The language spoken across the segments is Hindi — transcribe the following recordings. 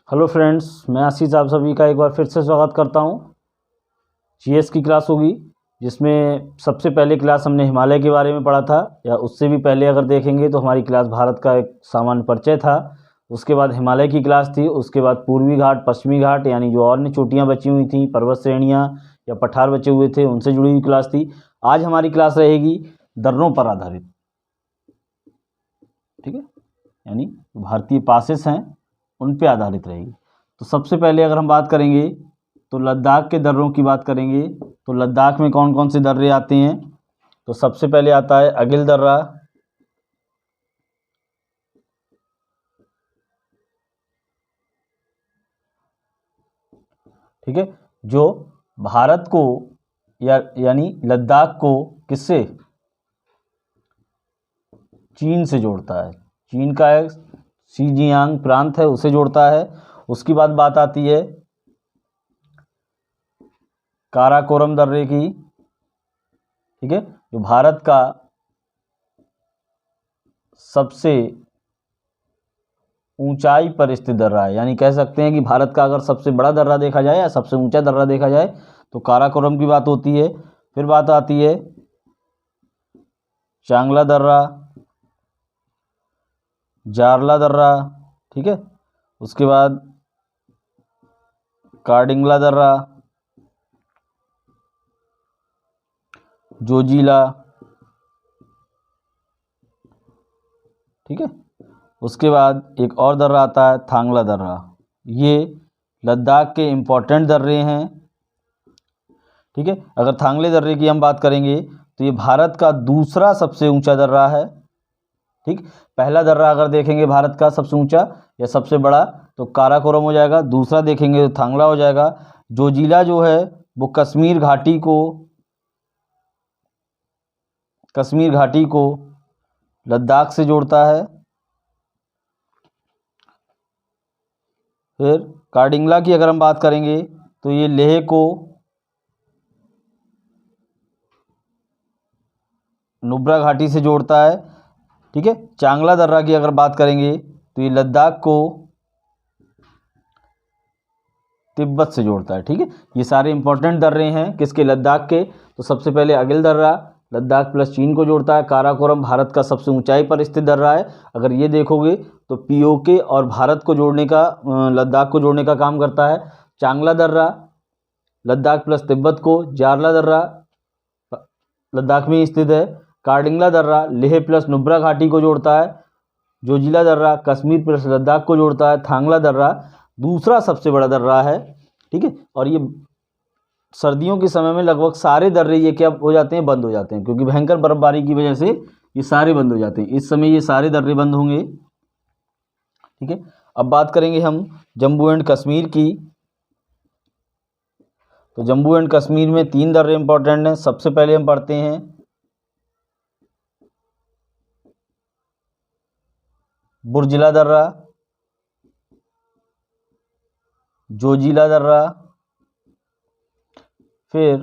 हेलो फ्रेंड्स, मैं आशीष आप सभी का एक बार फिर से स्वागत करता हूं। जीएस की क्लास होगी जिसमें सबसे पहले क्लास हमने हिमालय के बारे में पढ़ा था, या उससे भी पहले अगर देखेंगे तो हमारी क्लास भारत का एक सामान्य परिचय था। उसके बाद हिमालय की क्लास थी, उसके बाद पूर्वी घाट, पश्चिमी घाट, यानी जो और चोटियाँ बची हुई थी, पर्वत श्रेणियाँ या पठार बचे हुए थे, उनसे जुड़ी हुई क्लास थी। आज हमारी क्लास रहेगी दर्रों पर आधारित, ठीक है, यानी भारतीय पासेस हैं उन पे आधारित रहेगी। तो सबसे पहले अगर हम बात करेंगे तो लद्दाख के दर्रों की बात करेंगे तो लद्दाख में कौन कौन से दर्रे आते हैं। तो सबसे पहले आता है अगिल दर्रा, ठीक है, जो भारत को यानी लद्दाख को किससे, चीन से जोड़ता है। चीन का एक शीजियांग प्रांत है, उसे जोड़ता है। उसकी बाद बात आती है काराकोरम दर्रे की, ठीक है, जो भारत का सबसे ऊंचाई पर स्थित दर्रा है, यानी कह सकते हैं कि भारत का अगर सबसे बड़ा दर्रा देखा जाए या सबसे ऊंचा दर्रा देखा जाए तो काराकोरम की बात होती है। फिर बात आती है चांगला दर्रा, जारला दर्रा, ठीक है, उसके बाद कार्डिंगला दर्रा, जोजिला, ठीक है, उसके बाद एक और दर्रा आता है थांगला दर्रा। ये लद्दाख के इम्पोर्टेंट दर्रे हैं, ठीक है। अगर थांगले दर्रे की हम बात करेंगे तो ये भारत का दूसरा सबसे ऊंचा दर्रा है, ठीक। पहला दर्रा अगर देखेंगे भारत का सबसे ऊंचा या सबसे बड़ा तो काराकोरम हो जाएगा, दूसरा देखेंगे तो थांगला हो जाएगा। जोजिला जो है वो कश्मीर घाटी को लद्दाख से जोड़ता है। फिर कार्डिंगला की अगर हम बात करेंगे तो ये लेह को नुब्रा घाटी से जोड़ता है, ठीक है। चांगला दर्रा की अगर बात करेंगे तो ये लद्दाख को तिब्बत से जोड़ता है, ठीक है। ये सारे इंपॉर्टेंट दर्रे हैं किसके, लद्दाख के। तो सबसे पहले अगिल दर्रा लद्दाख प्लस चीन को जोड़ता है। काराकोरम भारत का सबसे ऊंचाई पर स्थित दर्रा है। अगर ये देखोगे तो पीओके और भारत को जोड़ने का, लद्दाख को जोड़ने का काम करता है। चांगला दर्रा लद्दाख प्लस तिब्बत को, जारला दर्रा लद्दाख में स्थित है। कार्डिंगला दर्रा लेह प्लस नुब्रा घाटी को जोड़ता है। जोजिला दर्रा कश्मीर प्लस लद्दाख को जोड़ता है। थांगला दर्रा दूसरा सबसे बड़ा दर्रा है, ठीक है। और ये सर्दियों के समय में लगभग सारे दर्रे ये क्या हो जाते हैं, बंद हो जाते हैं, क्योंकि भयंकर बर्फबारी की वजह से ये सारे बंद हो जाते हैं। इस समय ये सारे दर्रे बंद होंगे, ठीक है। अब बात करेंगे हम जम्मू एंड कश्मीर की। तो जम्मू एंड कश्मीर में 3 दर्रे इंपॉर्टेंट हैं। सबसे पहले हम पढ़ते हैं बुर्जिला दर्रा, जोजिला दर्रा, फिर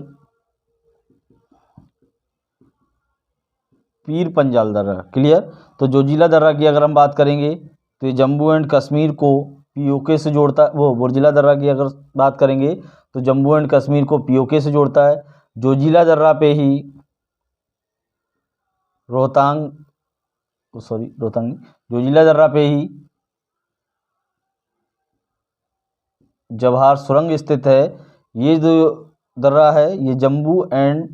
पीर पंजाल दर्रा। क्लियर। तो जोजिला दर्रा की अगर हम बात करेंगे तो ये जम्मू एंड कश्मीर को पीओके से जोड़ता, वो बुर्जिला दर्रा की अगर बात करेंगे तो जम्मू एंड कश्मीर को पीओके से जोड़ता है। जोजिला दर्रा पे ही जोजिला दर्रा पे ही जवाहर सुरंग स्थित है। ये जो दर्रा है ये जम्मू एंड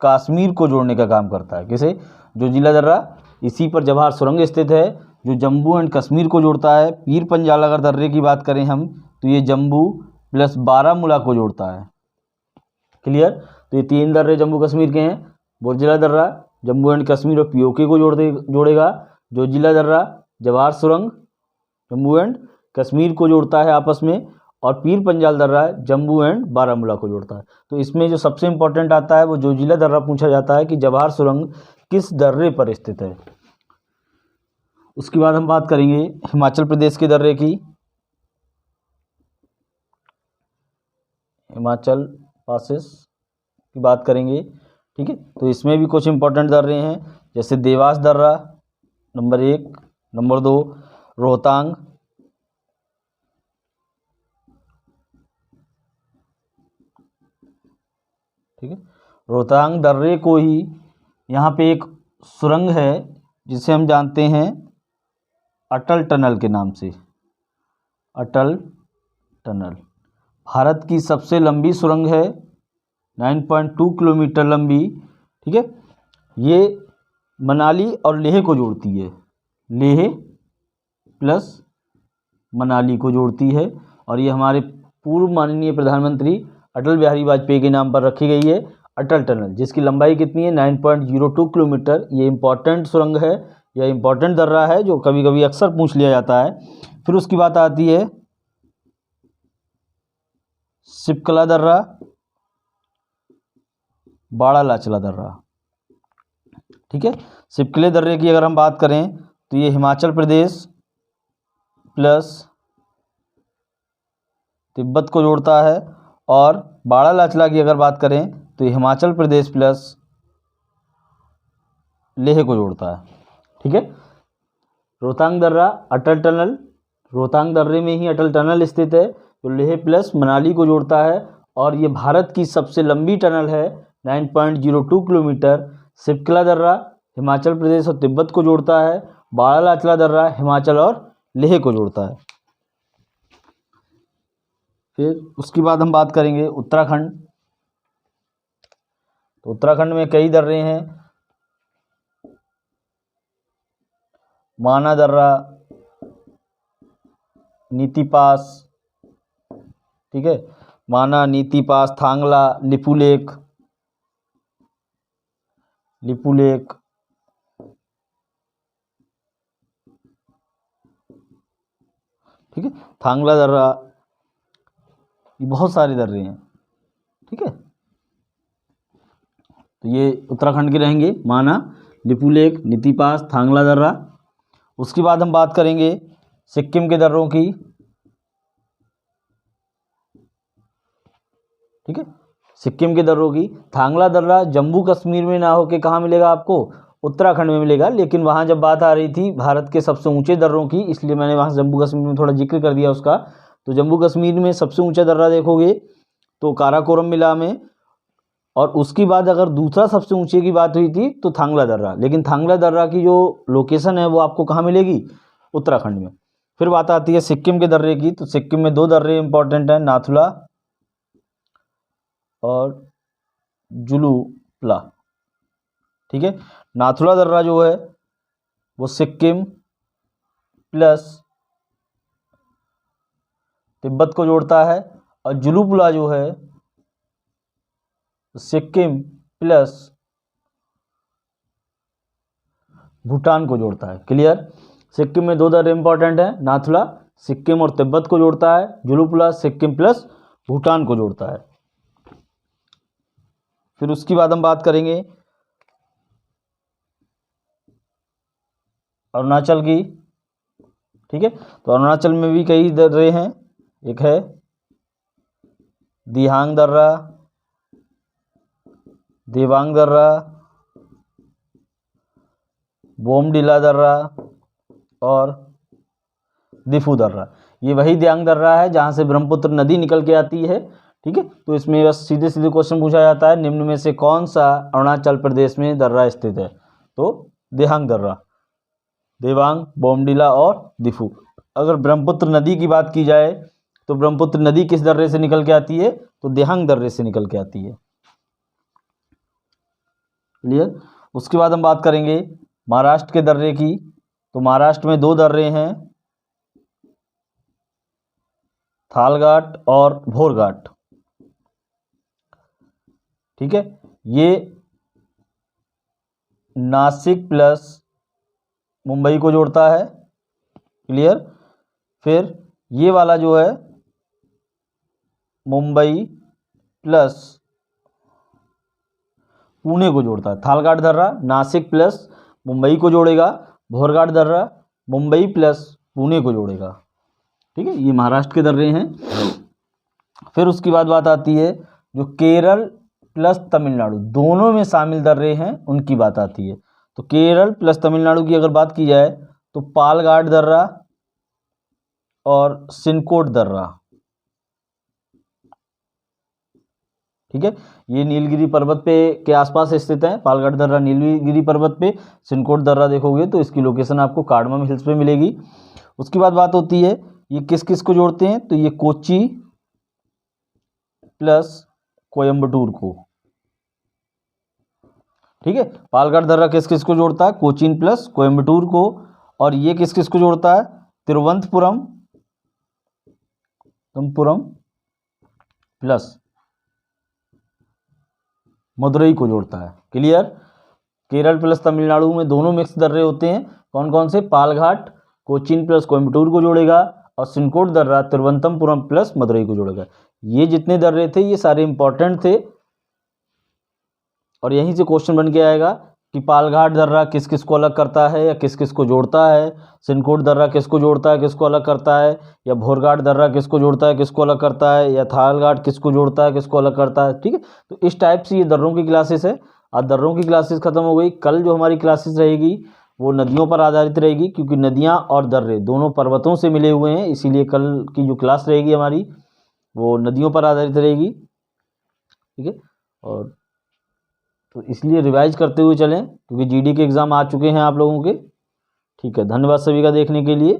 कश्मीर को जोड़ने का काम करता है। किसे, जोजिला दर्रा, इसी पर जवाहर सुरंग स्थित है जो जम्मू एंड कश्मीर को जोड़ता है। पीर पंजाल अगर दर्रे की बात करें हम तो ये जम्मू प्लस बारामूला को जोड़ता है। क्लियर। तो ये 3 दर्रे जम्मू कश्मीर के हैं। बुर्जिला दर्रा जम्मू एंड कश्मीर और पीओके को जोड़ेगा। जोजिला दर्रा जवाहर सुरंग जम्मू एंड कश्मीर को जोड़ता है आपस में। और पीर पंजाल दर्रा जम्मू एंड बारामूला को जोड़ता है। तो इसमें जो सबसे इंपॉर्टेंट आता है वो जोजिला दर्रा पूछा जाता है कि जवाहर सुरंग किस दर्रे पर स्थित है। उसके बाद हम बात करेंगे हिमाचल प्रदेश के दर्रे की। हिमाचल पासेस की बात करेंगे, ठीक है। तो इसमें भी कुछ इंपॉर्टेंट दर्रे हैं, जैसे देवास दर्रा नंबर 1, नंबर 2 रोहतांग, ठीक है। रोहतांग दर्रे को ही यहाँ पे एक सुरंग है जिसे हम जानते हैं अटल टनल के नाम से, अटल टनल। भारत की सबसे लंबी सुरंग है, 9.2 किलोमीटर लंबी। ठीक है, ये मनाली और लेह को जोड़ती है, लेह प्लस मनाली को जोड़ती है। और ये हमारे पूर्व माननीय प्रधानमंत्री अटल बिहारी वाजपेयी के नाम पर रखी गई है अटल टनल, जिसकी लंबाई कितनी है 9.02 किलोमीटर। ये इंपॉर्टेंट सुरंग है, यह इंपॉर्टेंट दर्रा है जो कभी कभी अक्सर पूछ लिया जाता है। फिर उसकी बात आती है सिपकला दर्रा, बाड़ा लाचला दर्रा। ठीक है, सिपकले दर्रे की अगर हम बात करें तो ये हिमाचल प्रदेश प्लस तिब्बत को जोड़ता है, और बाड़ा लाचला की अगर बात करें तो ये हिमाचल प्रदेश प्लस लेह को जोड़ता है। ठीक है, रोहतांग दर्रा, अटल टनल, रोहतांग दर्रे में ही अटल टनल स्थित है जो लेह प्लस मनाली को जोड़ता है, और ये भारत की सबसे लंबी टनल है 9.02 किलोमीटर। सिपकला दर्रा हिमाचल प्रदेश और तिब्बत को जोड़ता है, बाड़ा लाचला दर्रा हिमाचल और लेह को जोड़ता है। फिर उसके बाद हम बात करेंगे उत्तराखंड। तो उत्तराखंड में कई दर्रे हैं, माना दर्रा, नीति पास, ठीक है, माना, नीति पास, थांगला, लिपुलेख, लिपुलेख, ठीक है, थांगला दर्रा, ये बहुत सारे दर्रे हैं। ठीक है, तो ये उत्तराखंड के रहेंगे, माना, लिपुलेख, नीति पास, थांगला दर्रा। उसके बाद हम बात करेंगे सिक्किम के दर्रों की। ठीक है, सिक्किम के दर्रों की, थांगला दर्रा जम्मू कश्मीर में ना होके कहाँ मिलेगा आपको, उत्तराखंड में मिलेगा। लेकिन वहाँ जब बात आ रही थी भारत के सबसे ऊंचे दर्रों की, इसलिए मैंने वहाँ जम्मू कश्मीर में थोड़ा जिक्र कर दिया उसका। तो जम्मू कश्मीर में सबसे ऊंचा दर्रा देखोगे तो काराकोरम मिला में, और उसके बाद अगर दूसरा सबसे ऊंचे की बात हुई थी तो थांगला दर्रा। लेकिन थांगला दर्रा की जो लोकेशन है वो आपको कहाँ मिलेगी, उत्तराखंड में। फिर बात आती है सिक्किम के दर्रे की। तो सिक्किम में दो दर्रे इंपॉर्टेंट हैं, नाथुला और जुलूपला। ठीक है, नाथुला दर्रा जो है वो सिक्किम प्लस तिब्बत को जोड़ता है, और जुलूपला जो है सिक्किम प्लस भूटान को जोड़ता है। क्लियर, सिक्किम में दो दर्रे इंपॉर्टेंट है, नाथुला सिक्किम और तिब्बत को जोड़ता है, जुलूपला सिक्किम प्लस भूटान को जोड़ता है। फिर उसके बाद हम बात करेंगे अरुणाचल की। ठीक है, तो अरुणाचल में भी कई दर्रे हैं, एक है दिहांग दर्रा, देवांग दर्रा, बोमडिला दर्रा और दिफू दर्रा। ये वही दियांग दर्रा है जहाँ से ब्रह्मपुत्र नदी निकल के आती है। ठीक है, तो इसमें बस सीधे सीधे क्वेश्चन पूछा जाता है, निम्न में से कौन सा अरुणाचल प्रदेश में दर्रा स्थित है, तो दिहांग दर्रा, देवांग, बोमडिला और दिफू। अगर ब्रह्मपुत्र नदी की बात की जाए तो ब्रह्मपुत्र नदी किस दर्रे से निकल के आती है, तो दिहांग दर्रे से निकल के आती है। क्लियर, उसके बाद हम बात करेंगे महाराष्ट्र के दर्रे की। तो महाराष्ट्र में दो दर्रे हैं, थालघाट और भोरघाट। ठीक है, ये नासिक प्लस मुंबई को जोड़ता है। क्लियर, फिर ये वाला जो है मुंबई प्लस पुणे को जोड़ता है। थालघाट दर्रा नासिक प्लस मुंबई को जोड़ेगा, भोरघाट दर्रा मुंबई प्लस पुणे को जोड़ेगा। ठीक है, ये महाराष्ट्र के दर्रे हैं। फिर उसकी बाद बात आती है जो केरल प्लस तमिलनाडु दोनों में शामिल दर्रे हैं, उनकी बात आती है। तो केरल प्लस तमिलनाडु की अगर बात की जाए तो पालघाट दर्रा और सिनकोट दर्रा। ठीक है। ये नीलगिरी पर्वत पे के आसपास स्थित है। पालघाट दर्रा नीलगिरी पर्वत पे, सिनकोट दर्रा देखोगे तो इसकी लोकेशन आपको कार्डमम हिल्स पे मिलेगी। उसके बाद बात होती है ये किस किस को जोड़ते हैं, तो ये कोच्चि प्लस कोयम्बटूर को, ठीक है। पालघाट दर्रा किस किस को जोड़ता है, कोचीन प्लस कोयम्बटूर को। और ये किस किस को जोड़ता है, तिरुवनंतपुरम प्लस मदुरई को जोड़ता है। क्लियर। केरल प्लस तमिलनाडु में दोनों मिक्स दर्रे होते हैं। कौन कौन से, पालघाट कोचीन प्लस कोयम्बटूर को जोड़ेगा और सिनकोट दर्रा तिरुवनंतपुरम प्लस मदुरई को जोड़ेगा। ये जितने दर्रे थे ये सारे इंपॉर्टेंट थे और यहीं से क्वेश्चन बन के आएगा कि पालघाट दर्रा किस किस को अलग करता है या किस किस को जोड़ता है, सिनकोट दर्रा किसको जोड़ता है किसको अलग करता है, या भोरघाट दर्रा किसको जोड़ता है किसको अलग करता है, या थालघाट किसको जोड़ता है किसको अलग करता है। ठीक है, तो इस टाइप से ये दर्रों की क्लासेस है। आज दर्रों की क्लासेस खत्म हो गई। कल जो हमारी क्लासेस रहेगी वो नदियों पर आधारित रहेगी, क्योंकि नदियाँ और दर्रे दोनों पर्वतों से मिले हुए हैं, इसीलिए कल की जो क्लास रहेगी हमारी वो नदियों पर आधारित रहेगी। ठीक है, और तो इसलिए रिवाइज करते हुए चलें, क्योंकि जीडी के एग्ज़ाम आ चुके हैं आप लोगों के। ठीक है, धन्यवाद सभी का देखने के लिए।